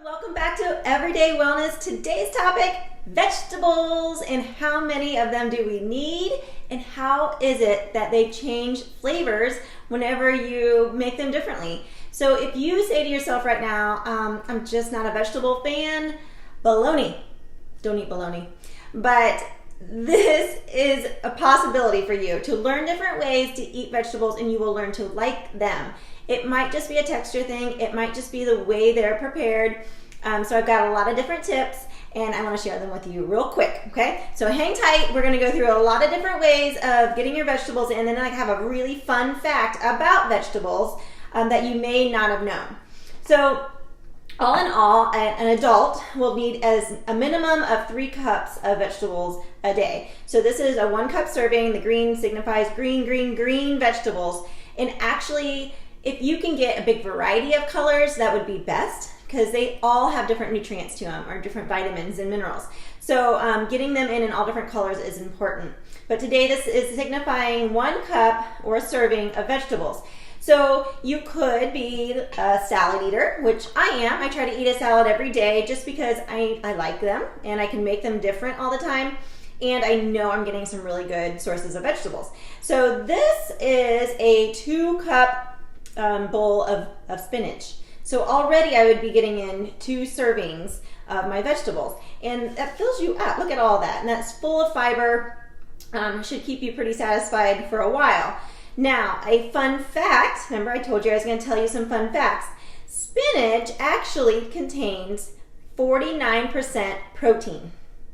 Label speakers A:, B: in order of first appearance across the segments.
A: Welcome back to Everyday Wellness. Today's topic, vegetables, and how many of them do we need, and how is it that they change flavors whenever you make them differently. So if you say to yourself right now, I'm just not a vegetable fan, baloney. Don't eat baloney. But this is a possibility for you to learn different ways to eat vegetables, and you will learn to like them. It might just be a texture thing. It might just be the way they're prepared. So I've got a lot of different tips, and I want to share them with you real quick, okay? So hang tight. We're going to go through a lot of different ways of getting your vegetables in, and then I have a really fun fact about vegetables that you may not have known. So all in all, an adult will need as a minimum of 3 cups of vegetables a day. So this is a 1 cup serving. The green signifies green vegetables. And actually, if you can get a big variety of colors, that would be best, because they all have different nutrients to them, or different vitamins and minerals. So getting them in all different colors is important. But today this is signifying 1 cup or a serving of vegetables. So you could be a salad eater, which I am. I try to eat a salad every day just because I like them, and I can make them different all the time. And I know I'm getting some really good sources of vegetables. So this is a 2 cup bowl of spinach. So already I would be getting in 2 servings of my vegetables, and that fills you up. Look at all that, and that's full of fiber. Should keep you pretty satisfied for a while. Now, a fun fact, remember I told you I was going to tell you some fun facts. Spinach actually contains 49% protein,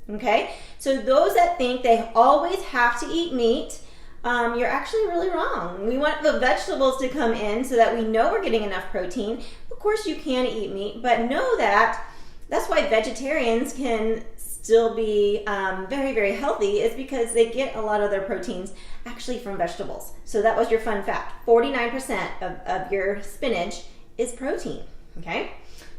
A: okay? So those that think they always have to eat meat, you're actually really wrong. We want the vegetables to come in so that we know we're getting enough protein. Of course you can eat meat, but know that that's why vegetarians can still be very, very healthy, is because they get a lot of their proteins actually from vegetables. So that was your fun fact. 49% of your spinach is protein, okay?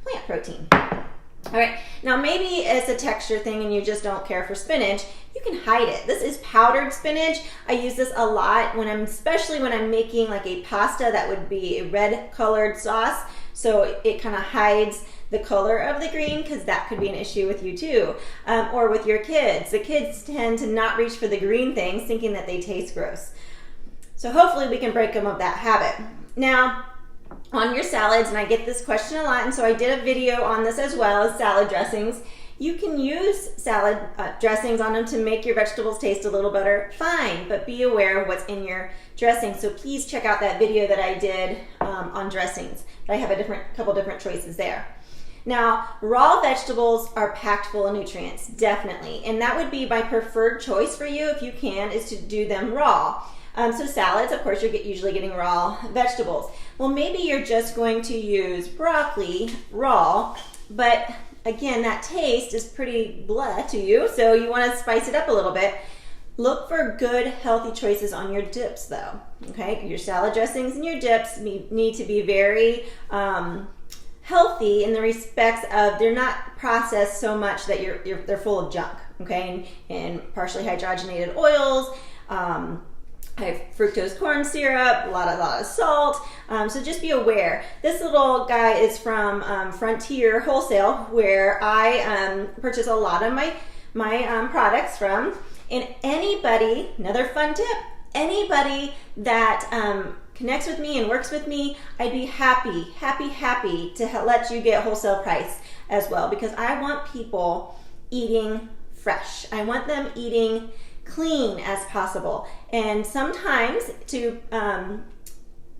A: Plant protein. All right, now maybe it's a texture thing and you just don't care for spinach. You can hide it. This is powdered spinach. I use this a lot especially when I'm making like a pasta that would be a red colored sauce. So it kind of hides the color of the green, because that could be an issue with you too, or with your kids. The kids tend to not reach for the green things, thinking that they taste gross. So hopefully we can break them of that habit. Now, on your salads, and I get this question a lot, and so I did a video on this as well, as salad dressings. You can use salad dressings on them to make your vegetables taste a little better, fine, but be aware of what's in your dressing. So please check out that video that I did on dressings. I have a couple different choices there. Now, raw vegetables are packed full of nutrients, definitely, and that would be my preferred choice for you if you can, is to do them raw. So salads, of course, you're usually getting raw vegetables. Well, maybe you're just going to use broccoli raw, but again, that taste is pretty blah to you, so you want to spice it up a little bit. Look for good, healthy choices on your dips, though, okay? Your salad dressings and your dips need to be very healthy in the respects of they're not processed so much that they're full of junk, okay? And partially hydrogenated oils, high fructose corn syrup, a lot of salt. So just be aware. This little guy is from Frontier Wholesale, where I purchase a lot of my products from. And anybody, another fun tip, anybody that connects with me and works with me, I'd be happy to let you get wholesale price as well, because I want people eating fresh. I want them eating clean as possible. And sometimes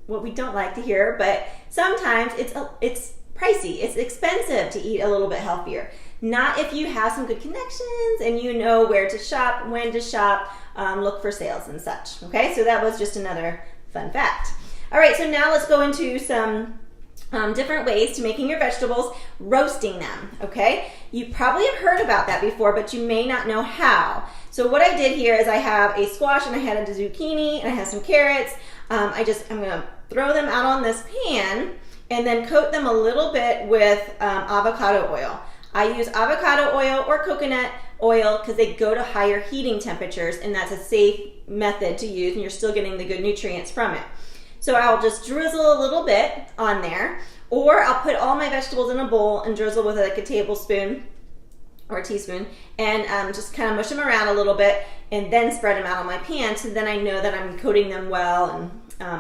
A: what we don't like to hear, but sometimes it's pricey. It's expensive to eat a little bit healthier. Not if you have some good connections and you know where to shop, when to shop, look for sales and such. Okay, so that was just another fun fact. All right, so now let's go into some different ways to making your vegetables, roasting them, okay? You probably have heard about that before, but you may not know how. So what I did here is I have a squash, and I had a zucchini, and I have some carrots. I'm gonna throw them out on this pan and then coat them a little bit with avocado oil. I use avocado oil or coconut oil because they go to higher heating temperatures, and that's a safe method to use, and you're still getting the good nutrients from it. So I'll just drizzle a little bit on there, or I'll put all my vegetables in a bowl and drizzle with like a tablespoon or a teaspoon, and just kind of mush them around a little bit and then spread them out on my pan, so then I know that I'm coating them well, and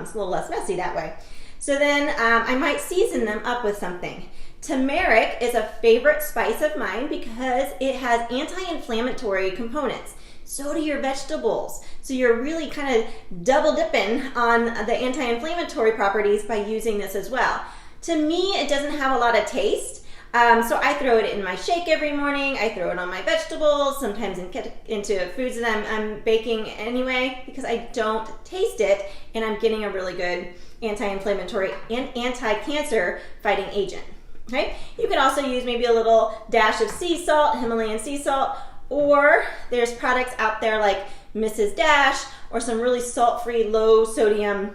A: it's a little less messy that way. So then I might season them up with something. Turmeric is a favorite spice of mine because it has anti-inflammatory components. So do your vegetables. So you're really kind of double dipping on the anti-inflammatory properties by using this as well. To me, it doesn't have a lot of taste. So I throw it in my shake every morning. I throw it on my vegetables, sometimes into foods that I'm baking anyway, because I don't taste it, and I'm getting a really good anti-inflammatory and anti-cancer fighting agent. Okay? You could also use maybe a little dash of sea salt, Himalayan sea salt, or there's products out there like Mrs. Dash, or some really salt-free, low sodium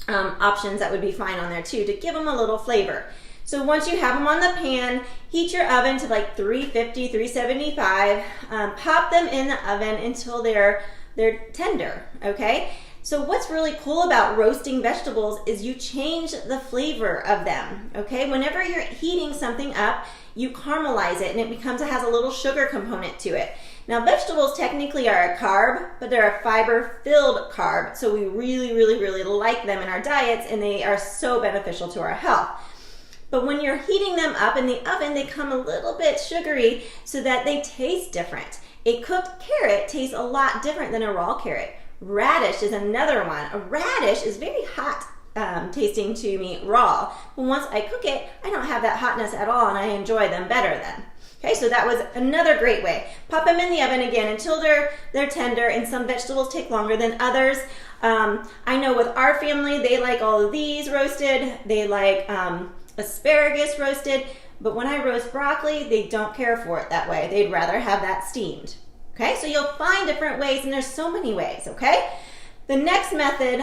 A: options that would be fine on there too, to give them a little flavor. So once you have them on the pan, heat your oven to like 350, 375. Pop them in the oven until they're tender, okay? So what's really cool about roasting vegetables is you change the flavor of them, okay? Whenever you're heating something up, you caramelize it, and it has a little sugar component to it. Now, vegetables technically are a carb, but they're a fiber-filled carb, so we really, really, really like them in our diets, and they are so beneficial to our health. But when you're heating them up in the oven, they come a little bit sugary so that they taste different. A cooked carrot tastes a lot different than a raw carrot. Radish is another one. A radish is very hot tasting to me raw. But once I cook it, I don't have that hotness at all, and I enjoy them better then. Okay, so that was another great way. Pop them in the oven again until they're tender, and some vegetables take longer than others. I know with our family, they like all of these roasted. They like asparagus roasted, but when I roast broccoli, they don't care for it that way. They'd rather have that steamed. Okay, so you'll find different ways, and there's so many ways, okay? The next method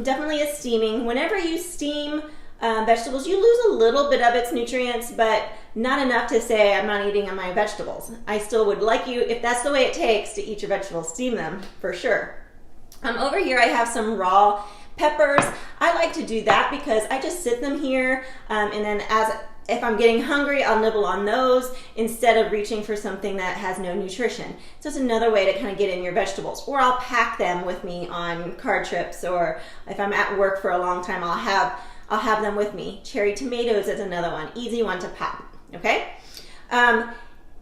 A: definitely is steaming. Whenever you steam vegetables, you lose a little bit of its nutrients, but not enough to say I'm not eating my vegetables. I still would like you, if that's the way it takes, to eat your vegetables, steam them for sure. Over here I have some raw peppers. I like to do that because I just sit them here, and then if I'm getting hungry, I'll nibble on those instead of reaching for something that has no nutrition. So it's another way to kind of get in your vegetables. Or I'll pack them with me on car trips, or if I'm at work for a long time, I'll have them with me. Cherry tomatoes is another one, easy one to pop. Okay.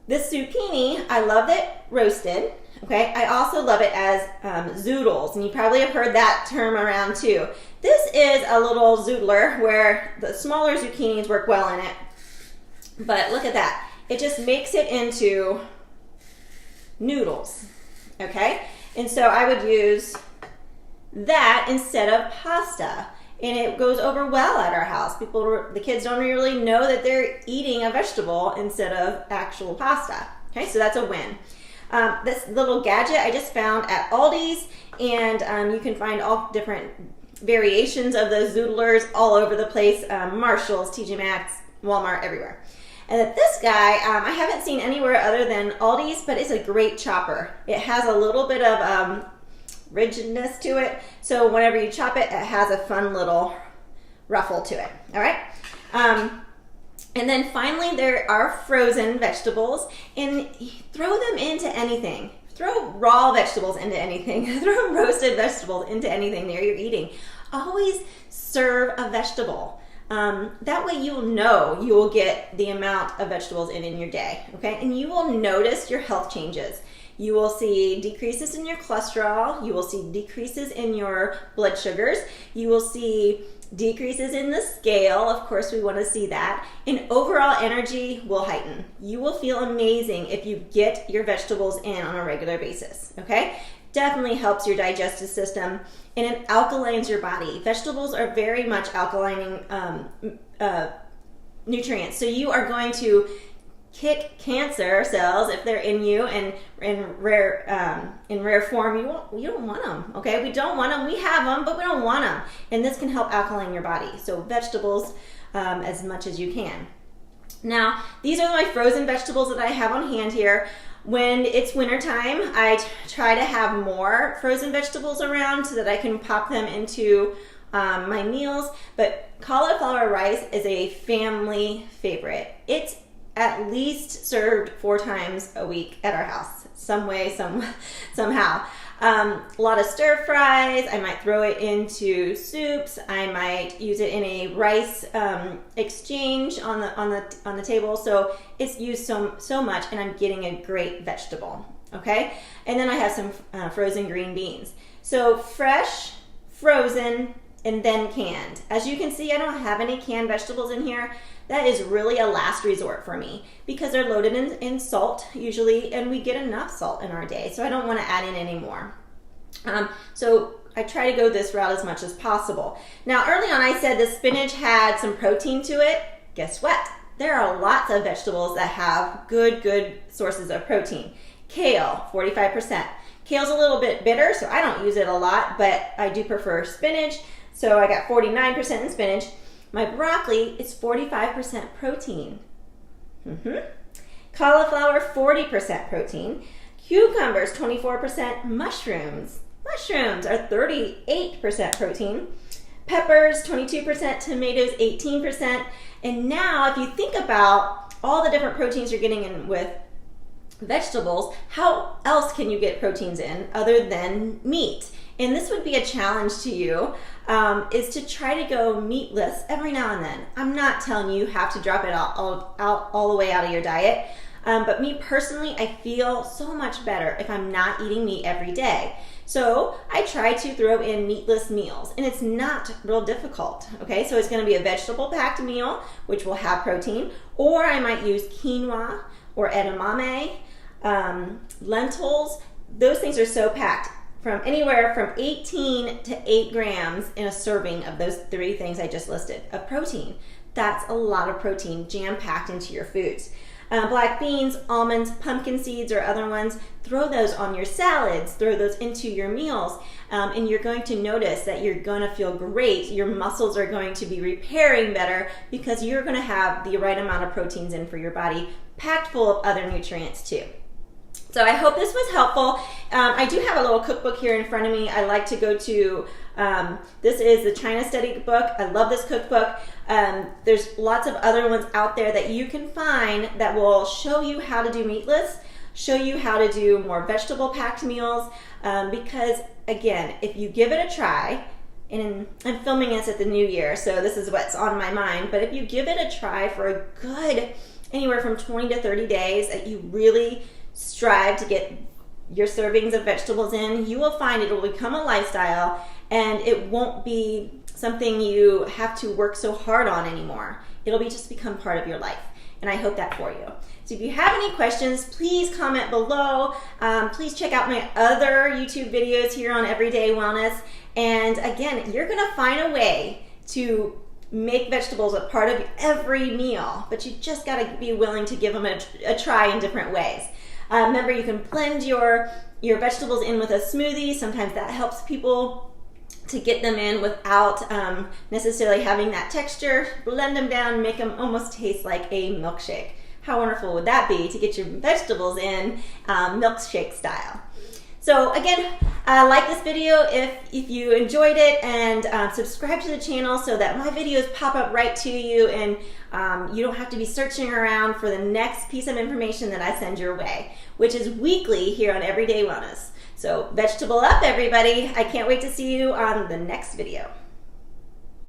A: This zucchini, I love it roasted. Okay, I also love it as zoodles, and you probably have heard that term around too. This is a little zoodler where the smaller zucchinis work well in it, but look at that. It just makes it into noodles, okay? And so I would use that instead of pasta, and it goes over well at our house. The kids don't really know that they're eating a vegetable instead of actual pasta. Okay, so that's a win. This little gadget I just found at Aldi's, and you can find all different variations of those zoodlers all over the place, Marshall's, TJ Maxx, Walmart, everywhere. And this guy, I haven't seen anywhere other than Aldi's, but it's a great chopper. It has a little bit of rigidness to it, so whenever you chop it, it has a fun little ruffle to it, all right? And then finally, there are frozen vegetables, and throw them into anything. Throw raw vegetables into anything. Throw roasted vegetables into anything there you're eating. Always serve a vegetable. That way you will know you will get the amount of vegetables in your day, okay? And you will notice your health changes. You will see decreases in your cholesterol. You will see decreases in your blood sugars. You will see decreases in the scale. Of course, we want to see that. And overall energy will heighten. You will feel amazing if you get your vegetables in on a regular basis, okay? Definitely helps your digestive system, and it alkalines your body. Vegetables are very much alkalining nutrients. So you are going to kick cancer cells if they're in you and in rare form. You don't want them, okay? We don't want them. We have them, but we don't want them. And this can help alkaline your body. So vegetables as much as you can. Now, these are my frozen vegetables that I have on hand here. When it's wintertime, I try to have more frozen vegetables around so that I can pop them into my meals, but cauliflower rice is a family favorite. It's at least served 4 times a week at our house, some way, somehow. A lot of stir fries. I might throw it into soups. I might use it in a rice exchange on the table. So it's used so much, and I'm getting a great vegetable. Okay, and then I have some frozen green beans. So fresh, frozen, and then canned. As you can see, I don't have any canned vegetables in here. That is really a last resort for me because they're loaded in salt usually, and we get enough salt in our day, so I don't want to add in any more. So I try to go this route as much as possible. Now, early on I said the spinach had some protein to it. Guess what? There are lots of vegetables that have good sources of protein. Kale, 45%. Kale's a little bit bitter, so I don't use it a lot, but I do prefer spinach. So I got 49% in spinach. My broccoli is 45% protein. Cauliflower, 40% protein. Cucumbers, 24%. Mushrooms are 38% protein. Peppers, 22%. Tomatoes, 18%. And now, if you think about all the different proteins you're getting in with vegetables, how else can you get proteins in other than meat? And this would be a challenge to you, is to try to go meatless every now and then. I'm not telling you have to drop it all the way out of your diet, but me personally, I feel so much better if I'm not eating meat every day. So I try to throw in meatless meals, and it's not real difficult. Okay, so it's going to be a vegetable-packed meal, which will have protein, or I might use quinoa or edamame, lentils. Those things are so packed. From anywhere from 18 to 8 grams in a serving of those 3 things I just listed of protein. That's a lot of protein jam-packed into your foods. Black beans, almonds, pumpkin seeds, or other ones, throw those on your salads, throw those into your meals, and you're going to notice that you're going to feel great. Your muscles are going to be repairing better because you're going to have the right amount of proteins in for your body, packed full of other nutrients too. So I hope this was helpful. I do have a little cookbook here in front of me. I like to go to, this is the China Study book. I love this cookbook. There's lots of other ones out there that you can find that will show you how to do meatless, show you how to do more vegetable-packed meals, because again, if you give it a try, and I'm filming this at the new year, so this is what's on my mind, but if you give it a try for a good, anywhere from 20 to 30 days, that you really strive to get your servings of vegetables in, you will find it will become a lifestyle, and it won't be something you have to work so hard on anymore. It'll just become part of your life, and I hope that for you. So if you have any questions, please comment below. Please check out my other YouTube videos here on Everyday Wellness, and again, you're gonna find a way to make vegetables a part of every meal, but you just gotta be willing to give them a try in different ways. Remember, you can blend your vegetables in with a smoothie. Sometimes that helps people to get them in without necessarily having that texture. Blend them down, make them almost taste like a milkshake. How wonderful would that be to get your vegetables in milkshake style? So again, like this video if you enjoyed it, and subscribe to the channel so that my videos pop up right to you, and you don't have to be searching around for the next piece of information that I send your way, which is weekly here on Everyday Wellness. So vegetable up, everybody. I can't wait to see you on the next video.